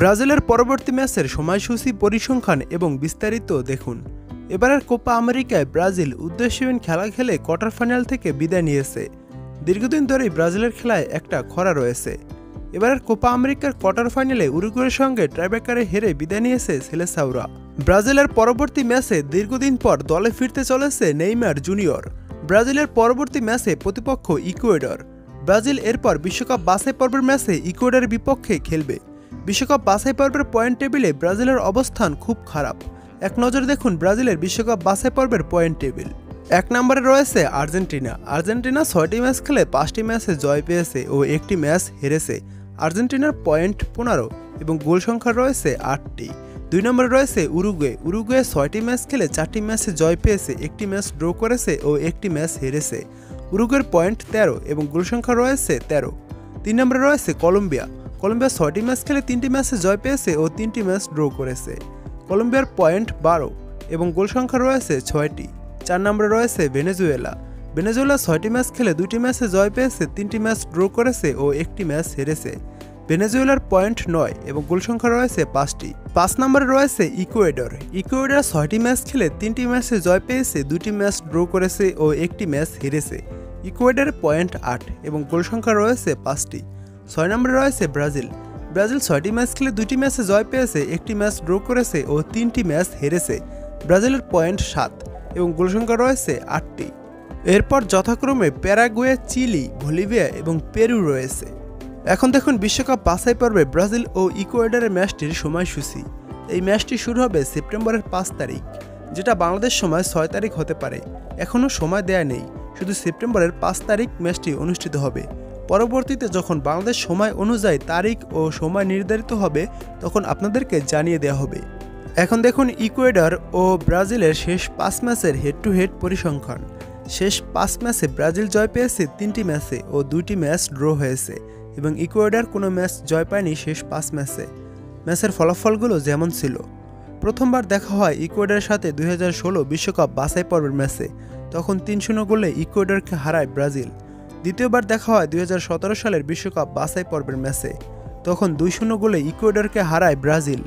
ব্রাজিলের পরবর্তী ম্যাচের সময়সূচি, পরিসংখ্যান এবং বিস্তারিত দেখুন। এবারের কোপা আমেরিকায় ব্রাজিল উদ্দেশ্যহীন খেলা খেলে কোয়ার্টার ফাইনাল থেকে বিদায় নিয়েছে। দীর্ঘদিন ধরেই ব্রাজিলের খেলায় একটা খরা রয়েছে। এবারের কোপা আমেরিকার কোয়ার্টার ফাইনালে উরুগুয়ের সঙ্গে টাইব্রেকারে হেরে বিদায় নিয়েছে সেলেসাওরা। ব্রাজিলের পরবর্তী ম্যাচে দীর্ঘদিন পর দলে ফিরতে চলেছে নেইমার জুনিয়র। ব্রাজিলের পরবর্তী ম্যাচে প্রতিপক্ষ ইকুয়েডর। ব্রাজিল এরপর বিশ্বকাপ বাছাই পর্বের ম্যাচে ইকুয়েডরের বিপক্ষে খেলবে। বিশ্বকাপ বাছাই পর্বের পয়েন্ট টেবিলে ব্রাজিলের অবস্থান খুব খারাপ। এক নজরে দেখুন ব্রাজিলের বিশ্বকাপ বাছাই পর্বের পয়েন্ট টেবিল। 1 নম্বরে রয়েছে আর্জেন্টিনা। আর্জেন্টিনা 6টি ম্যাচ খেলে 5টি ম্যাচে জয় পেয়েছে ও 1টি ম্যাচ হেরেছে। আর্জেন্টিনার পয়েন্ট 15 এবং গোল সংখ্যা রয়েছে 8টি। 2 নম্বরে রয়েছে উরুগুয়ে। উরুগুয়ে 6টি ম্যাচ খেলে 4টি ম্যাচে জয় পেয়েছে, 1টি ম্যাচ ড্র করেছে ও 1টি ম্যাচ হেরেছে। উরুগুয়ের পয়েন্ট 13 এবং গোল সংখ্যা রয়েছে 13। 3 নম্বরে রয়েছে কলম্বিয়া। কলম্বিয়া 6টি ম্যাচ খেলে 3টি ম্যাচে জয় পেয়েছে ও 3টি ম্যাচ ড্র করেছে। কলম্বিয়ার পয়েন্ট 12 এবং গোল সংখ্যা রয়েছে 6টি। 4 নম্বরে রয়েছে ভেনেজুয়েলা। ভেনেজুয়েলা 6টি ম্যাচ খেলে 2টি ম্যাচে জয় পেয়েছে, 3টি ম্যাচ ড্র করেছে ও 1টি ম্যাচ হেরেছে। ভেনেজুয়েলার পয়েন্ট 9 এবং গোল সংখ্যা রয়েছে 5টি। 5 নম্বরে রয়েছে ইকুয়েডর। ইকুয়েডর 6টি ম্যাচ খেলে 3টি ম্যাচে জয় পেয়েছে, 2টি ম্যাচ ড্র করেছে ও 1টি ম্যাচ হেরেছে। ইকুয়েডরের পয়েন্ট 8 এবং গোল সংখ্যা রয়েছে 5টি। 6 নম্বরে রয়েছে ব্রাজিল। ব্রাজিল 6টি ম্যাচ খেলে 2টি ম্যাচে জয় পেয়েছে, 1টি ম্যাচ ড্র করেছে ও 3টি ম্যাচ হেরেছে। ব্রাজিলের পয়েন্ট 7 এবং গোল সংখ্যা রয়েছে 8টি। এরপর যথাক্রমে প্যারাগুয়ে, চিলি, বলিভিয়া এবং পেরু রয়েছে। এখন দেখুন বিশ্বকাপ বাছাই পর্বে ব্রাজিল ও ইকুয়েডরের ম্যাচটির সময়সূচি। এই ম্যাচটি শুরু হবে সেপ্টেম্বরের 5 তারিখ, যেটা বাংলাদেশ সময় 6 তারিখ হতে পারে। এখনও সময় দেয়া নেই, শুধু সেপ্টেম্বরের 5 তারিখ ম্যাচটি অনুষ্ঠিত হবে। পরবর্তীতে যখন বাংলাদেশ সময় অনুযায়ী তারিখ ও সময় নির্ধারিত হবে তখন আপনাদেরকে জানিয়ে দেওয়া হবে। এখন দেখুন ইকুয়েডর ও ব্রাজিলের শেষ 5 ম্যাচের হেড টু হেড পরিসংখ্যান। শেষ 5 ম্যাচে ব্রাজিল জয় পেয়েছে 3টি ম্যাচে ও 2টি ম্যাচ ড্র হয়েছে এবং ইকুয়েডর কোনো ম্যাচ জয় পায়নি শেষ 5 ম্যাচে। ম্যাচের ফলাফলগুলো যেমন ছিল: প্রথমবার দেখা হয় ইকুয়েডরের সাথে 2016 বিশ্বকাপ বাছাই পর্বের ম্যাচে, তখন 3-0 গোলে ইকুয়েডরকে হারায় ব্রাজিল। দ্বিতীয়বার দেখা হয় 2017 সালের বিশ্বকাপ বাছাই পর্বের ম্যাচে, তখন 2-0 গোলে ইকুয়েডরকে হারায় ব্রাজিল।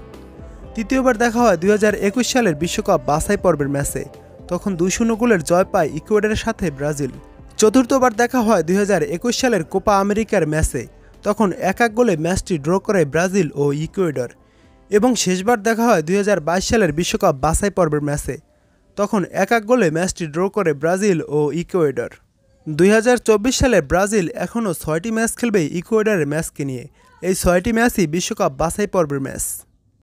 তৃতীয়বার দেখা হয় 2021 সালের বিশ্বকাপ বাছাই পর্বের ম্যাচে, তখন 2-0 গোলের জয় পায় ইকুয়েডরের সাথে ব্রাজিল। চতুর্থবার দেখা হয় 2021 সালের কোপা আমেরিকার ম্যাচে, তখন 1-1 গোলে ম্যাচটি ড্র করে ব্রাজিল ও ইকুয়েডর। এবং শেষবার দেখা হয় 2022 সালের বিশ্বকাপ বাছাই পর্বের ম্যাচে, তখন 1-1 গোলে ম্যাচটি ড্র করে ব্রাজিল ও ইকুয়েডর। 2024 সালে ব্রাজিল এখনও 6টি ম্যাচ খেলবে ইকুয়েডরের ম্যাচকে নিয়ে। এই 6টি ম্যাচই বিশ্বকাপ বাছাই পর্বের ম্যাচ।